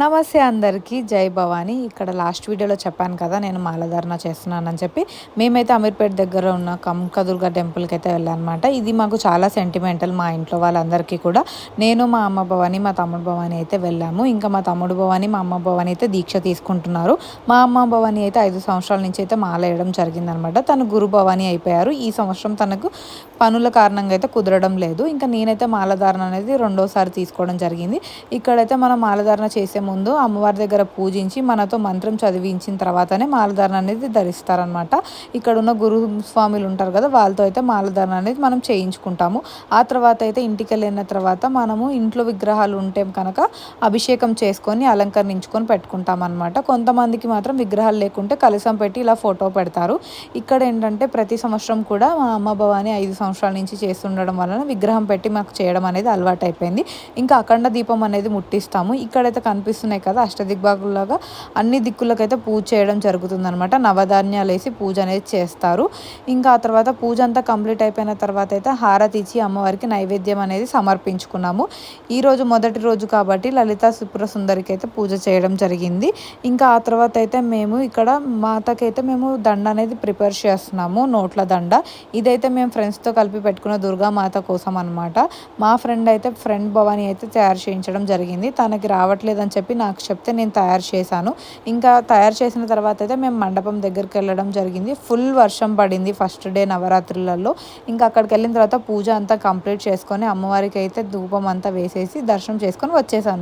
నమస్తే అందరికీ జై భవానీ. ఇక్కడ లాస్ట్ వీడియోలో చెప్పాను కదా నేను మాలధారణ చేస్తున్నానని చెప్పి. మేమైతే అమీర్పేట దగ్గర ఉన్న కనకదుర్గ టెంపుల్కి అయితే వెళ్ళానమాట. ఇది మాకు చాలా సెంటిమెంటల్ మా ఇంట్లో వాళ్ళందరికీ కూడా. నేను మా అమ్మ భవాని మా తమ్ముడు భవాని అయితే వెళ్ళాము. ఇంకా మా తమ్ముడు భవాని మా అమ్మ భవాని అయితే దీక్ష తీసుకుంటున్నారు. మా అమ్మ భవాని అయితే 5 సంవత్సరాల నుంచి అయితే మాల వేయడం జరిగిందనమాట. తను గురు భవాని అయిపోయారు. ఈ సంవత్సరం తనకు పనుల కారణంగా అయితే కుదరడం లేదు. ఇంకా నేనైతే మాలధారణ అనేది రెండోసారి తీసుకోవడం జరిగింది. ఇక్కడైతే మనం మాలధారణ చేసే ముందు అమ్మవారి దగ్గర పూజించి మనతో మంత్రం చదివించిన తర్వాతనే మాలధారణ అనేది ధరిస్తారనమాట. ఇక్కడ ఉన్న గురు స్వామిలు ఉంటారు కదా, వాళ్ళతో అయితే మాలధారణ అనేది మనం చేయించుకుంటాము. ఆ తర్వాత అయితే ఇంటికి వెళ్ళిన తర్వాత మనము ఇంట్లో విగ్రహాలు ఉంటే కనుక అభిషేకం చేసుకొని అలంకరించుకొని పెట్టుకుంటాం అనమాట. కొంతమందికి మాత్రం విగ్రహాలు లేకుంటే కలశం పెట్టి ఇలా ఫోటో పెడతారు. ఇక్కడ ఏంటంటే ప్రతి సంవత్సరం కూడా మా అమ్మ భవాని 5 సంవత్సరాల నుంచి చేస్తుండడం వలన విగ్రహం పెట్టి మాకు చేయడం అనేది అలవాటు అయిపోయింది. ఇంకా అఖండ దీపం అనేది ముట్టిస్తాము. ఇక్కడైతే కనిపిస్తున్నాయి కదా అష్టదిగ్బాగులాగా అన్ని దిక్కులకైతే పూజ చేయడం జరుగుతుందనమాట. నవధాన్యాలు వేసి పూజ అనేది చేస్తారు. ఇంకా ఆ తర్వాత పూజ అంతా కంప్లీట్ అయిపోయిన తర్వాత అయితే హారతి ఇచ్చి అమ్మవారికి నైవేద్యం అనేది సమర్పించుకున్నాము. ఈరోజు మొదటి రోజు కాబట్టి లలితా త్రిపుర సుందరికి అయితే పూజ చేయడం జరిగింది. ఇంకా ఆ తర్వాత అయితే మేము ఇక్కడ మాతకైతే మేము దండ అనేది ప్రిపేర్ చేస్తున్నాము, నోట్ల దండ. ఇదైతే మేము ఫ్రెండ్స్తో కలిపి పెట్టుకున్న దుర్గామాత కోసం అనమాట. మా ఫ్రెండ్ భవాని అయితే తయారు చేయించడం జరిగింది. తనకి రావట్లేదని చెప్పి నాకు చెప్తే నేను తయారు చేశాను. ఇంకా తయారు చేసిన తర్వాత అయితే మేము మండపం దగ్గరికి వెళ్ళడం జరిగింది. ఫుల్ వర్షం పడింది ఫస్ట్ డే నవరాత్రులలో. ఇంకా అక్కడికి వెళ్ళిన తర్వాత పూజ అంతా కంప్లీట్ చేసుకొని అమ్మవారికి అయితే ధూపం అంతా వేసేసి దర్శనం చేసుకొని వచ్చేసాను.